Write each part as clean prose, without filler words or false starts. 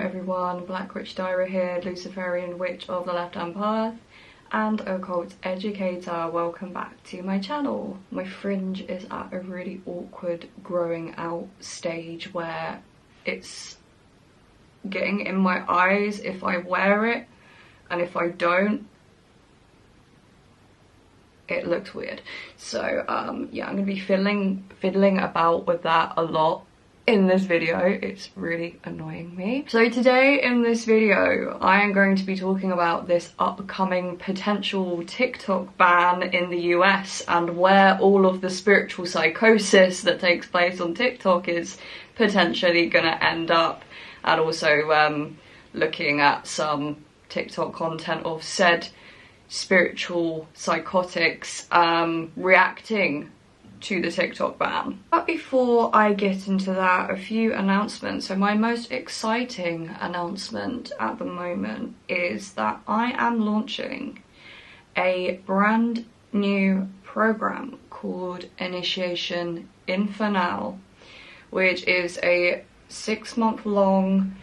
everyone, Black Witch Diary here, Luciferian Witch of the Left Hand Path and Occult Educator. Welcome back to my channel. My fringe is at a really awkward growing out stage where it's getting in my eyes if I wear it, and if I don't, it looks weird. So yeah, I'm gonna be fiddling about with that a lot in this video. It's really annoying me. So today in this video I am going to be talking about this upcoming potential TikTok ban in the US and where all of the spiritual psychosis that takes place on TikTok is potentially gonna end up, and also looking at some TikTok content of said spiritual psychotics reacting to the TikTok ban. But before I get into that, a few announcements. So my most exciting announcement at the moment is that I am launching a brand new program called Initiation Infernale, which is a 6-month-long,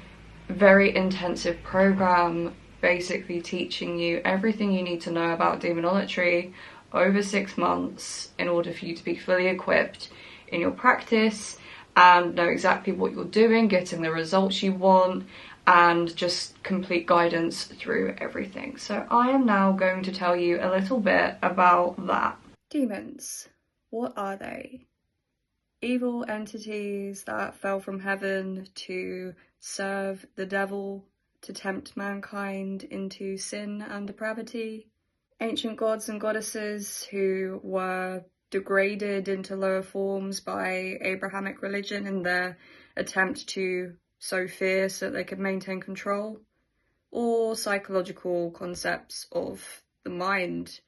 very intensive program, basically teaching you everything you need to know about demonolatry over 6 months in order for you to be fully equipped in your practice and know exactly what you're doing, getting the results you want, and just complete guidance through everything. So I am now going to tell you a little bit about that. Demons, what are they? Evil entities that fell from heaven to serve the devil, to tempt mankind into sin and depravity. Ancient gods and goddesses who were degraded into lower forms by Abrahamic religion in their attempt to sow fear so that they could maintain control. Or psychological concepts of the mind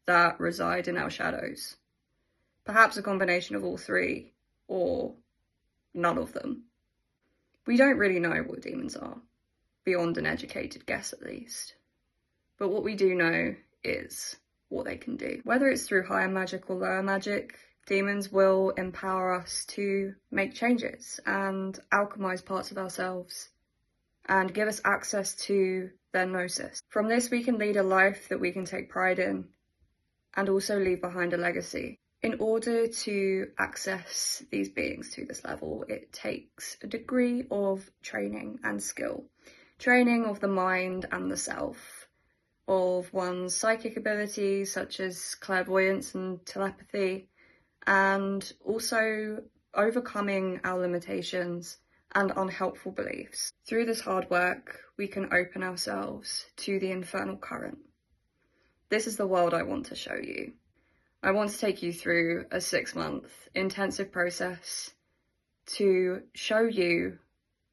that reside in our shadows. Perhaps a combination of all three, or none of them. We don't really know what demons are, beyond an educated guess at least. But what we do know is what they can do. Whether it's through higher magic or lower magic, demons will empower us to make changes and alchemize parts of ourselves and give us access to their gnosis. From this we can lead a life that we can take pride in and also leave behind a legacy. In order to access these beings to this level, it takes a degree of training and skill. Training of the mind and the self, of one's psychic abilities such as clairvoyance and telepathy, and also overcoming our limitations and unhelpful beliefs. Through this hard work, we can open ourselves to the infernal current. This is the world I want to show you. I want to take you through a 6-month intensive process to show you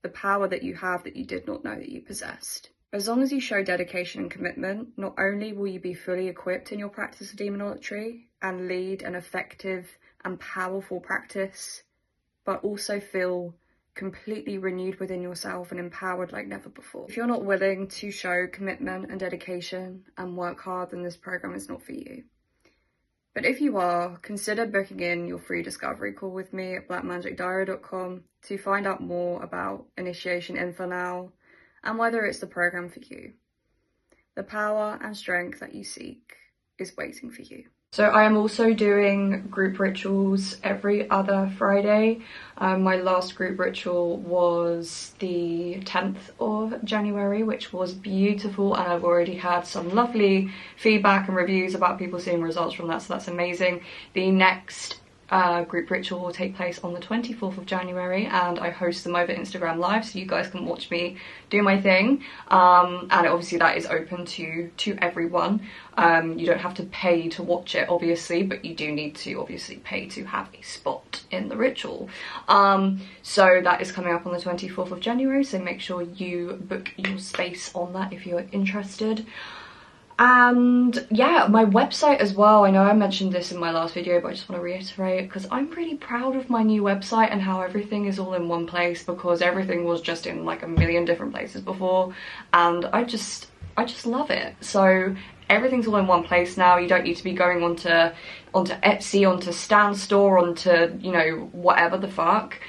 the power that you have that you did not know that you possessed. As long as you show dedication and commitment, not only will you be fully equipped in your practice of demonolatry and lead an effective and powerful practice, but also feel completely renewed within yourself and empowered like never before. If you're not willing to show commitment and dedication and work hard, then this program is not for you. But if you are, consider booking in your free discovery call with me at blackmagicdiary.com to find out more about Initiation Infernale and whether it's the program for you. The power and strength that you seek is waiting for you. So I am also doing group rituals every other Friday. My last group ritual was the 10th of January, which was beautiful, and I've already had some lovely feedback and reviews about people seeing results from that, so that's amazing. The next group ritual will take place on the 24th of January, and I host them over Instagram Live, so you guys can watch me do my thing. And obviously that is open to everyone. You don't have to pay to watch it, obviously, but you do need to obviously pay to have a spot in the ritual. So that is coming up on the 24th of January, so make sure you book your space on that if you're interested. And yeah, my website as well. I know I mentioned this in my last video, but I just want to reiterate because I'm pretty proud of my new website and how everything is all in one place, because everything was just in like a million different places before, and I just love it. So everything's all in one place now. You don't need to be going onto Etsy, onto Stan Store, onto, you know, whatever the fuck.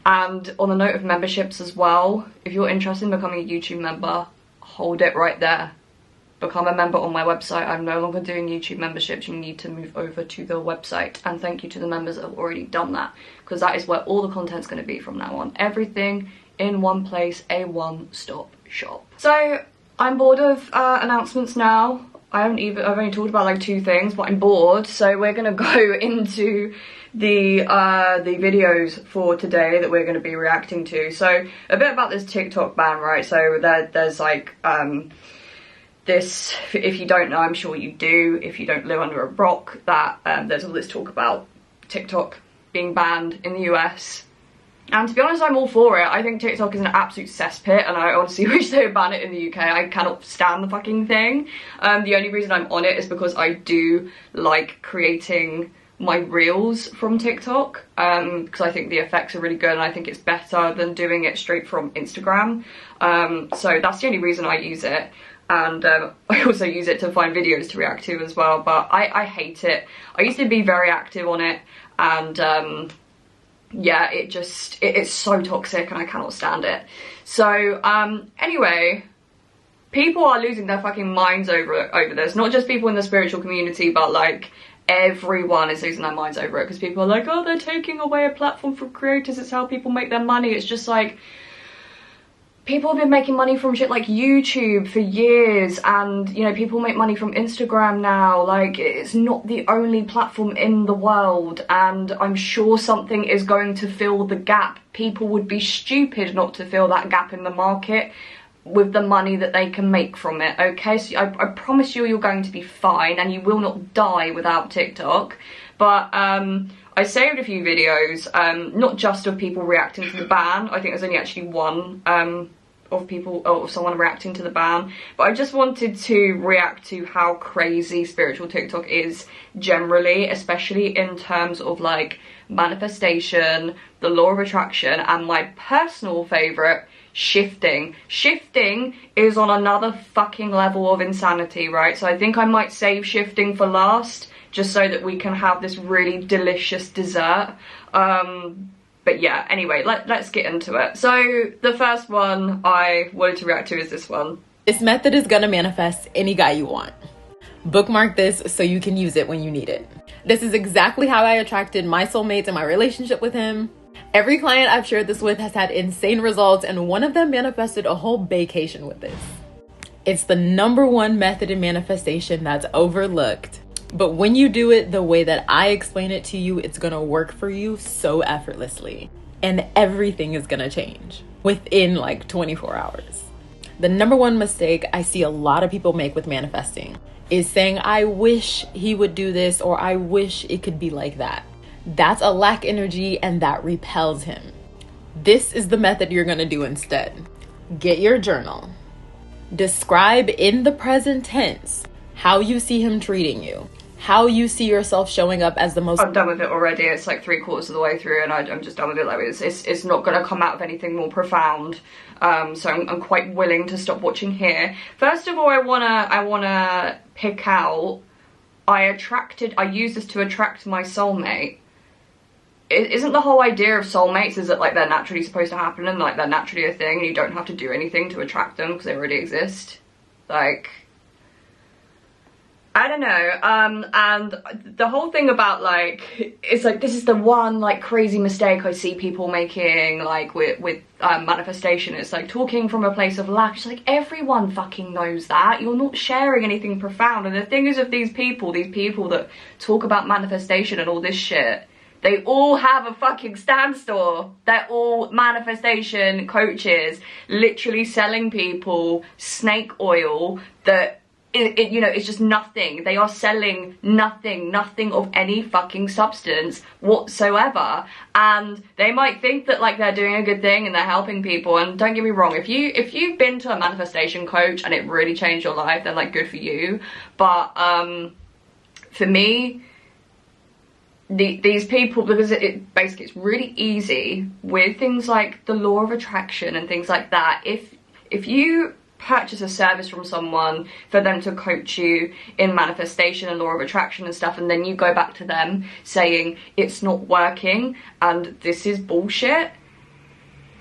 And on the note of memberships as well, if you're interested in becoming a YouTube member, hold it right there. Become a member on my website. I'm no longer doing YouTube memberships. You need to move over to the website. And thank you to the members that have already done that, because that is where all the content's going to be from now on. Everything in one place, a one-stop shop. So I'm bored of announcements now. I've only talked about like 2 things, but I'm bored. So we're gonna go into the videos for today that we're gonna be reacting to. So a bit about this TikTok ban, right? So there's like this, if you don't know, I'm sure you do, if you don't live under a rock, that there's all this talk about TikTok being banned in the US. And to be honest, I'm all for it. I think TikTok is an absolute cesspit, and I honestly wish they would ban it in the UK. I cannot stand the fucking thing. The only reason I'm on it is because I do like creating my reels from TikTok, because I think the effects are really good, and I think it's better than doing it straight from Instagram. So that's the only reason I use it. And I also use it to find videos to react to as well, but I hate it. I used to be very active on it, and yeah, it's so toxic and I cannot stand it. So anyway, people are losing their fucking minds over this. Not just people in the spiritual community, but like everyone is losing their minds over it, because people are like, oh, they're taking away a platform from creators, it's how people make their money. It's just like, people have been making money from shit like YouTube for years, and you know, people make money from Instagram now. Like, it's not the only platform in the world, and I'm sure something is going to fill the gap. People would be stupid not to fill that gap in the market with the money that they can make from it, okay? So I promise you're going to be fine, and you will not die without TikTok. But I saved a few videos, not just of people reacting to the ban. I think there's only actually one of someone reacting to the ban, but I just wanted to react to how crazy spiritual TikTok is generally, especially in terms of like manifestation, the law of attraction, and my personal favorite, shifting. Shifting is on another fucking level of insanity, right? So I think I might save shifting for last, just so that we can have this really delicious dessert. But yeah, anyway, let's get into it. So the first one I wanted to react to is this one. This method is gonna manifest any guy you want. Bookmark this so you can use it when you need it. This is exactly how I attracted my soulmates in my relationship with him. Every client I've shared this with has had insane results, and one of them manifested a whole vacation with this. It's the #1 method in manifestation that's overlooked. But when you do it the way that I explain it to you, it's gonna work for you so effortlessly. And everything is gonna change within like 24 hours. The #1 mistake I see a lot of people make with manifesting is saying, I wish he would do this, or I wish it could be like that. That's a lack energy, and that repels him. This is the method you're gonna do instead. Get your journal. Describe in the present tense how you see him treating you. How you see yourself showing up as the most... I'm done with it already. It's like 3/4 of the way through, and I'm just done with it. Like, it's not going to come out of anything more profound. So I'm quite willing to stop watching here. First of all, I wanna pick out, I use this to attract my soulmate. Isn't the whole idea of soulmates is that like they're naturally supposed to happen, and like they're naturally a thing, and you don't have to do anything to attract them because they already exist? Like, I don't know, and the whole thing about like, it's like, this is the one like crazy mistake I see people making like with manifestation. It's like talking from a place of lack. It's like, everyone fucking knows that. You're not sharing anything profound. And the thing is, of these people that talk about manifestation and all this shit, they all have a fucking stand store. They're all manifestation coaches, literally selling people snake oil that, you know, it's just nothing. They are selling nothing of any fucking substance whatsoever. And they might think that like they're doing a good thing and they're helping people. And don't get me wrong, if you've been to a manifestation coach and it really changed your life, then like good for you. But for me, these people, because basically it's really easy with things like the law of attraction and things like that. If you purchase a service from someone for them to coach you in manifestation and law of attraction and stuff, and then you go back to them saying it's not working and this is bullshit,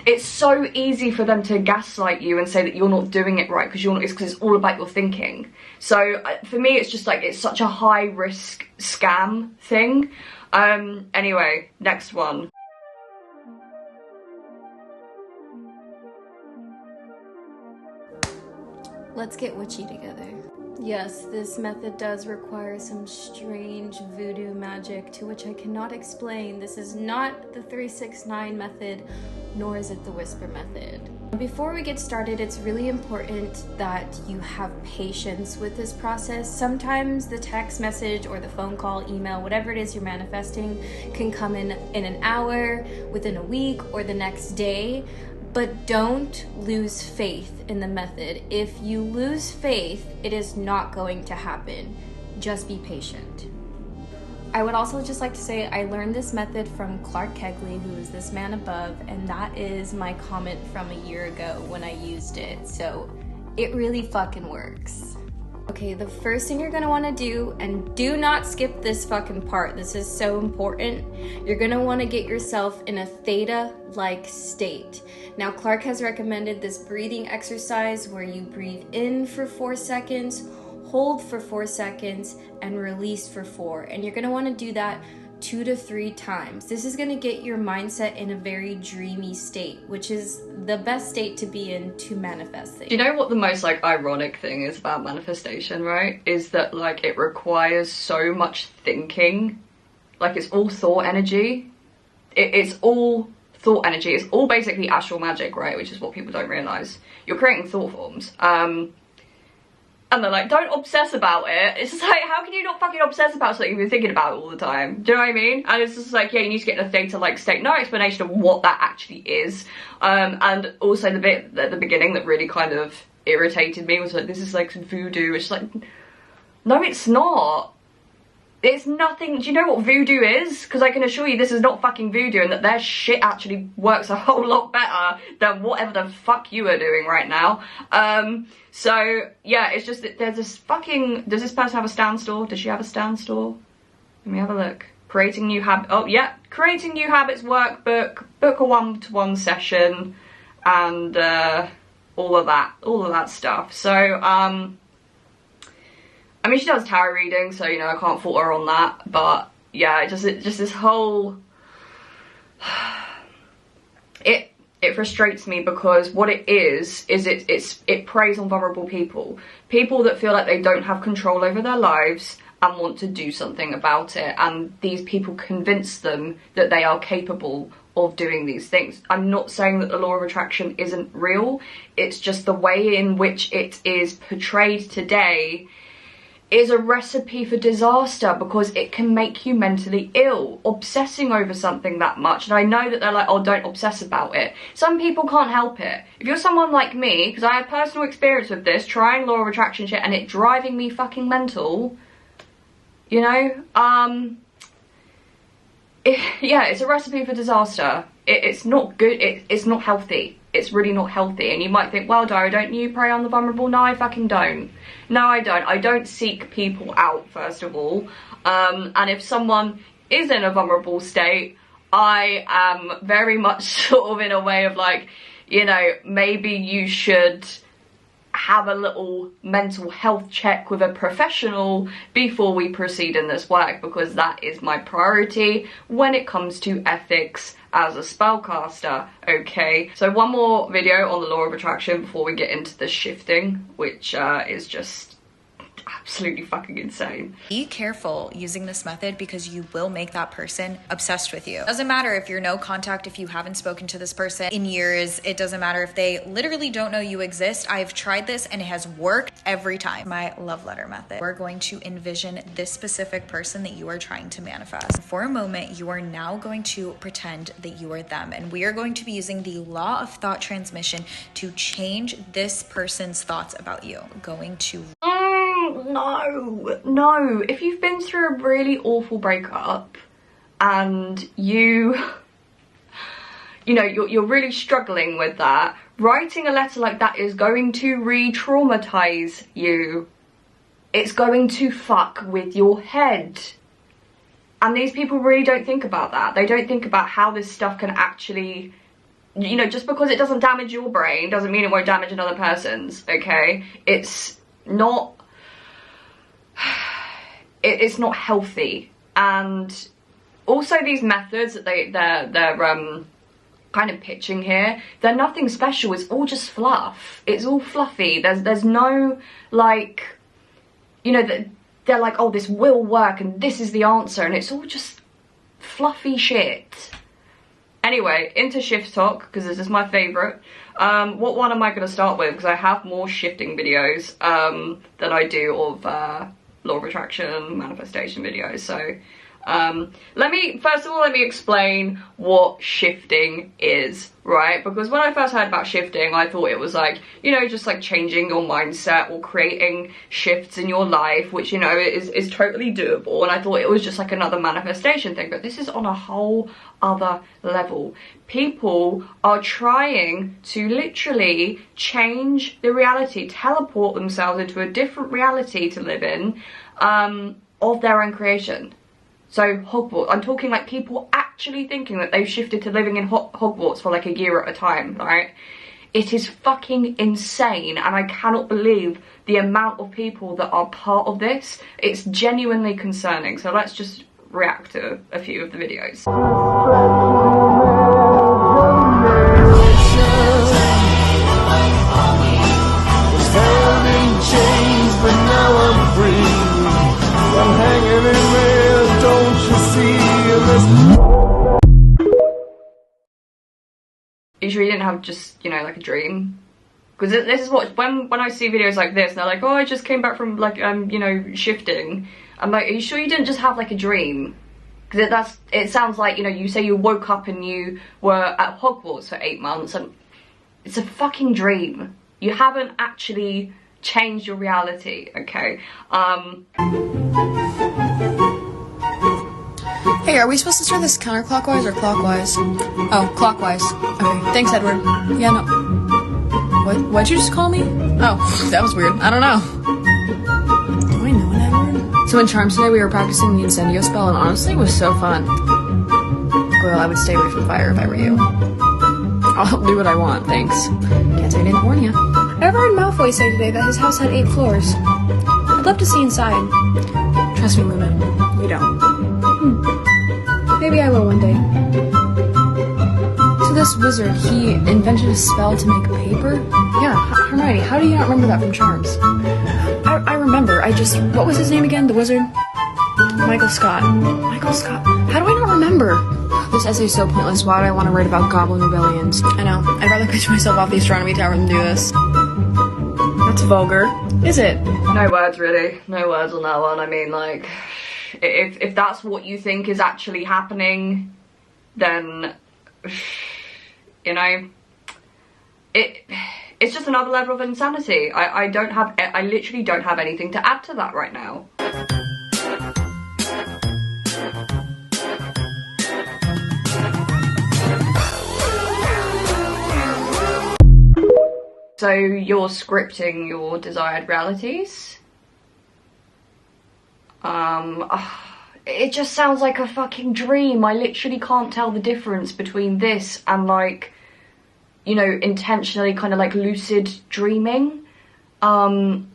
it's so easy for them to gaslight you and say that you're not doing it right because it's all about your thinking. So for me, it's just like, it's such a high risk scam thing. Anyway, next one. Let's get witchy together. Yes, this method does require some strange voodoo magic to which I cannot explain. This is not the 369 method, nor is it the whisper method. Before we get started, it's really important that you have patience with this process. Sometimes the text message or the phone call, email, whatever it is you're manifesting can come in an hour, within a week, or the next day. But don't lose faith in the method. If you lose faith, it is not going to happen. Just be patient. I would also just like to say I learned this method from Clark Kegley, who is this man above, and that is my comment from a year ago when I used it. So it really fucking works. Okay, the first thing you're gonna wanna do, and do not skip this fucking part, this is so important, you're gonna wanna get yourself in a theta-like state. Now, Clark has recommended this breathing exercise where you breathe in for 4 seconds, hold for 4 seconds, and release for 4. And you're gonna wanna do that 2 to 3 times. This is gonna get your mindset in a very dreamy state, which is the best state to be in to manifest things. You know what the most like ironic thing is about manifestation, right? Is that like it requires so much thinking. Like it's all thought energy. It's all thought energy. It's all basically astral magic, right? Which is what people don't realize. You're creating thought forms. And they're like, don't obsess about it. It's just like, how can you not fucking obsess about something you've been thinking about all the time? Do you know what I mean? And it's just like, yeah, you need to get in a theta-like state. No explanation of what that actually is. And also the bit at the beginning that really kind of irritated me was like, this is like some voodoo. It's like, no, it's not. It's nothing. Do you know what voodoo is? Because I can assure you this is not fucking voodoo, and that their shit actually works a whole lot better than whatever the fuck you are doing right now. So yeah, it's just that there's this fucking, does this person have a stand store? Does she have a stand store? Let me have a look. Creating new habits. Oh yeah, creating new habits workbook, book a one-to-one session, and all of that stuff. So I mean, she does tarot reading, so, you know, I can't fault her on that, but yeah, just this whole, it frustrates me because what it is it preys on vulnerable people that feel like they don't have control over their lives and want to do something about it, and these people convince them that they are capable of doing these things. I'm not saying that the law of attraction isn't real, it's just the way in which it is portrayed today is a recipe for disaster, because it can make you mentally ill, obsessing over something that much. And I know that they're like, oh, don't obsess about it. Some people can't help it. If you're someone like me, because I have personal experience with this, trying law of attraction shit and it driving me fucking mental, you know, yeah, it's a recipe for disaster. It's not good, it's not healthy. It's really not healthy. And you might think, well, Dara, don't you prey on the vulnerable? No, I fucking don't. No, I don't. I don't seek people out, first of all. And if someone is in a vulnerable state, I am very much sort of in a way of like, you know, maybe you should have a little mental health check with a professional before we proceed in this work, because that is my priority when it comes to ethics as a spellcaster, okay? So one more video on the law of attraction before we get into the shifting, which is just absolutely fucking insane. Be careful using this method because you will make that person obsessed with you. Doesn't matter if you're no contact, if you haven't spoken to this person in years. It doesn't matter if they literally don't know you exist. I've tried this and it has worked every time. My love letter method. We're going to envision this specific person that you are trying to manifest. For a moment, you are now going to pretend that you are them, and we are going to be using the law of thought transmission to change this person's thoughts about you. Going to No, if you've been through a really awful breakup and you know, you're really struggling with that, writing a letter like that is going to re-traumatize you. It's going to fuck with your head. And these people really don't think about that. They don't think about how this stuff can actually you know, just because it doesn't damage your brain doesn't mean it won't damage another person's, okay? It's not, it's not healthy. And also these methods that they're kind of pitching here, they're nothing special. It's all just fluff. It's all fluffy. There's no, like, you know, they're like, oh, this will work and this is the answer, and it's all just fluffy shit. Anyway, into shift talk, because this is my favourite. What one am I going to start with? Because I have more shifting videos than I do of law of attraction, manifestation videos. So first of all, let me explain what shifting is, right? Because when I first heard about shifting, I thought it was like, you know, just like changing your mindset or creating shifts in your life, which, you know, is totally doable. And I thought it was just like another manifestation thing, but this is on a whole other level. People are trying to literally change the reality, teleport themselves into a different reality to live in, of their own creation. So Hogwarts, I'm talking like people actually thinking that they've shifted to living in Hogwarts for like a year at a time, right? It is fucking insane, and I cannot believe the amount of people that are part of this. It's genuinely concerning. So let's just react to a few of the videos. I'm hanging in there, don't you see? You sure you didn't have just, you know, like a dream? Because this is what, when I see videos like this and they're like, oh, I just came back from like, you know, shifting. I'm like, are you sure you didn't just have like a dream? Because it sounds like, you know, you say you woke up and you were at Hogwarts for 8 months, and it's a fucking dream. You haven't actually changed your reality, okay? Hey, are we supposed to start this counterclockwise or clockwise? Oh, clockwise. Okay, thanks, Edward. Yeah, no. What'd you just call me? Oh, that was weird. I don't know. Do I know an Edward? So in Charms today, we were practicing the Incendio spell, and honestly, it was so fun. Well, I would stay away from fire if I were you. I'll do what I want, thanks. Can't say I didn't warn you. I overheard Malfoy say today that his house had 8 floors. I'd love to see inside. Trust me, Luna, you don't. Maybe I will one day. So this wizard, he invented a spell to make paper? Yeah, Hermione, how do you not remember that from Charms? I remember, what was his name again, the wizard? Michael Scott. Michael Scott. How do I not remember? This essay's so pointless. Why would I want to write about goblin rebellions? I know. I'd rather pitch myself off the astronomy tower than do this. That's vulgar. Is it? No words, really. No words on that one. I mean, like, if that's what you think is actually happening, then, you know, it's just another level of insanity. I literally don't have anything to add to that right now. So you're scripting your desired realities? It just sounds like a fucking dream. I literally can't tell the difference between this and, like, you know, intentionally kind of like lucid dreaming. Like,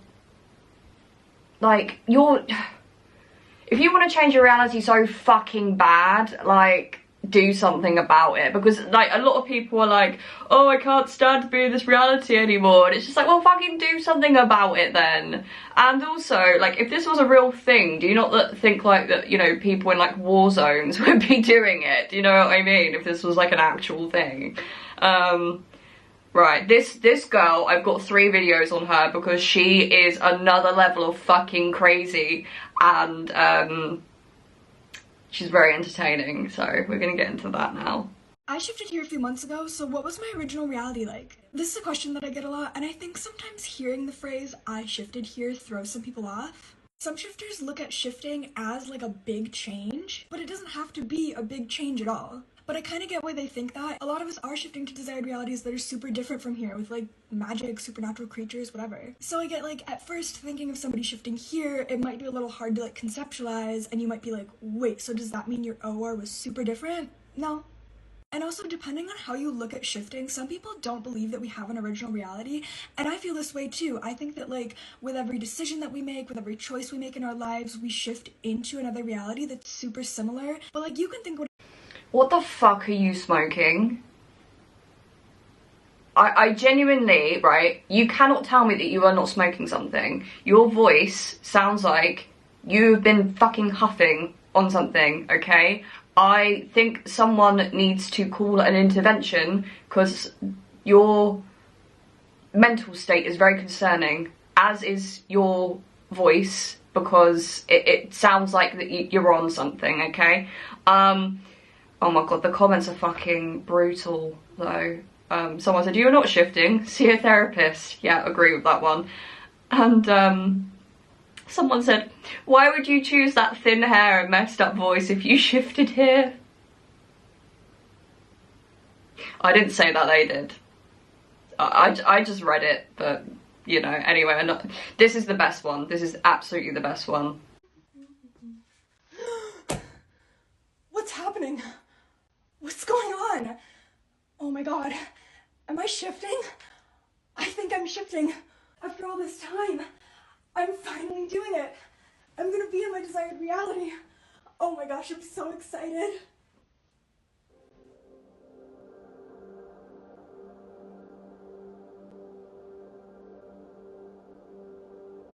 if you want to change your reality so fucking bad, like, do something about it. Because, like, a lot of people are like, oh, I can't stand to be in this reality anymore, and it's just like, well, fucking do something about it then. And also, like, if this was a real thing, do you not think, like, that, you know, people in, like, war zones would be doing it? Do you know what I mean? If this was, like, an actual thing. Right, this girl, I've got 3 videos on her because she is another level of fucking crazy, and she's very entertaining, so we're gonna get into that now. I shifted here a few months ago, so what was my original reality like? This is a question that I get a lot, and I think sometimes hearing the phrase, I shifted here, throws some people off. Some shifters look at shifting as like a big change, but it doesn't have to be a big change at all. But I kind of get why they think that. A lot of us are shifting to desired realities that are super different from here, with like magic, supernatural creatures, whatever. So I get like, at first thinking of somebody shifting here, it might be a little hard to like conceptualize, and you might be like, wait, so does that mean your OR was super different? No. And also, depending on how you look at shifting, some people don't believe that we have an original reality, and I feel this way too. I think that, like, with every decision that we make, with every choice we make in our lives, we shift into another reality that's super similar. But, like, you can think what the fuck are you smoking? I genuinely, right, you cannot tell me that you are not smoking something. Your voice sounds like you've been fucking huffing on something, okay? I think someone needs to call an intervention because your mental state is very concerning, as is your voice, because it sounds like that you're on something, okay? Oh my god, the comments are fucking brutal though. Someone said, you're not shifting, see a therapist. Yeah, agree with that one. And someone said, why would you choose that thin hair and messed up voice if you shifted here? I didn't say that, they did. I just read it, but, you know, anyway, this is the best one. This is absolutely the best one. what's happening? What's going on? Oh my god. Am I shifting? I think I'm shifting. After all this time, I'm finally doing it. I'm gonna be in my desired reality. Oh my gosh, I'm so excited.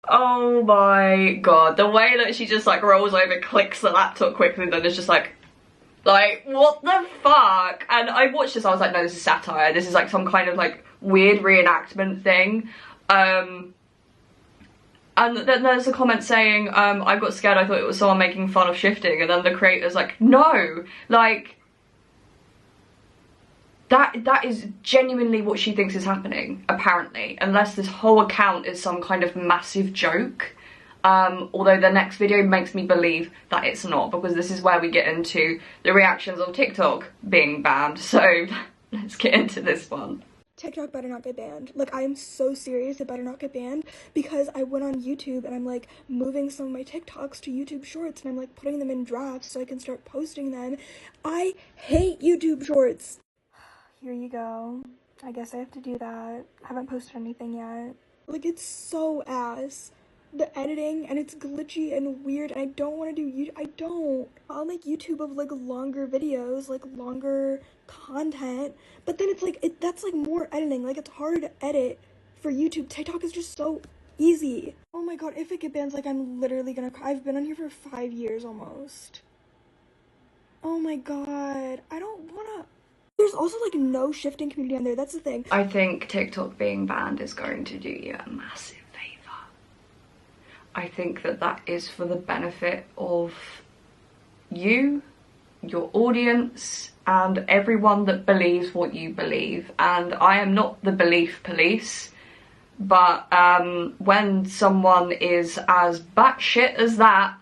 Oh my god, the way that she just like rolls over, clicks the laptop quickly, then is just like, what the fuck? And I watched this, I was like, no, this is satire. This is like some kind of like weird reenactment thing. And then there's a comment saying, I got scared, I thought it was someone making fun of shifting. And then the creator's like, no, like, that is genuinely what she thinks is happening, apparently. Unless this whole account is some kind of massive joke. Although the next video makes me believe that it's not, because this is where we get into the reactions on TikTok being banned. So let's get into this one. TikTok better not get banned. Like, I am so serious, it better not get banned, because I went on YouTube and I'm like moving some of my TikToks to YouTube Shorts and I'm like putting them in drafts so I can start posting them. I hate YouTube Shorts. Here you go. I guess I have to do that. I haven't posted anything yet. Like, it's so ass. The editing, and it's glitchy and weird, and I don't want to do YouTube. I'll make YouTube of like longer videos, like longer content, but then it's like, that's like more editing. Like, it's harder to edit for YouTube. TikTok is just so easy. Oh my god, if it gets banned, like, I'm literally gonna cry. I've been on here for 5 years almost. Oh my god, I don't wanna. There's also like no shifting community on there, that's the thing. I think TikTok being banned is going to do you a massive favour. I think that is for the benefit of you, your audience, and everyone that believes what you believe. And I am not the belief police, but when someone is as batshit as that,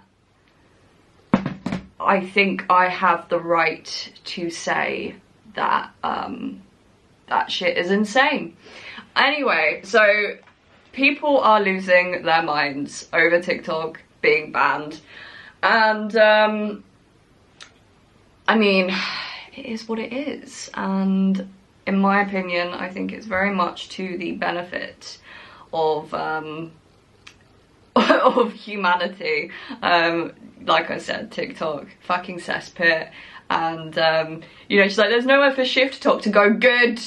I think I have the right to say that that shit is insane. Anyway, so people are losing their minds over TikTok being banned, and I mean, it is what it is, and in my opinion I think it's very much to the benefit of of humanity. Like I said, TikTok, fucking cesspit. And you know, she's like, there's nowhere for Shift Talk to go. Good,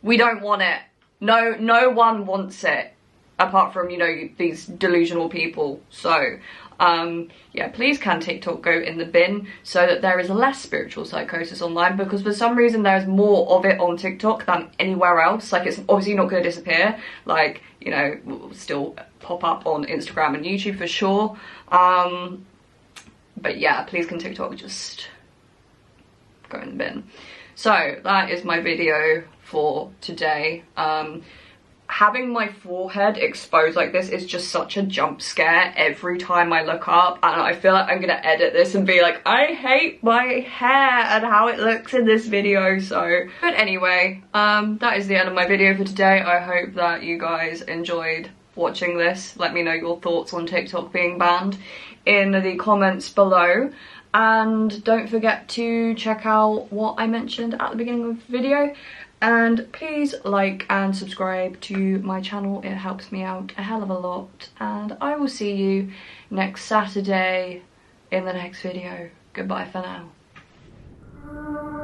we don't want it. No one wants it, apart from, you know, these delusional people. So yeah, please can TikTok go in the bin so that there is less spiritual psychosis online, because for some reason there's more of it on TikTok than anywhere else. Like, it's obviously not going to disappear, like, you know, will still pop up on Instagram and YouTube for sure, but yeah, please can TikTok just go in the bin. So that is my video for today. Having my forehead exposed like this is just such a jump scare every time I look up, and I feel like I'm gonna edit this and be like, I hate my hair and how it looks in this video. So, but anyway, that is the end of my video for today. I hope that you guys enjoyed watching this. Let me know your thoughts on TikTok being banned in the comments below. And don't forget to check out what I mentioned at the beginning of the video. And please like and subscribe to my channel, it helps me out a hell of a lot. And I will see you next Saturday in the next video. Goodbye for now.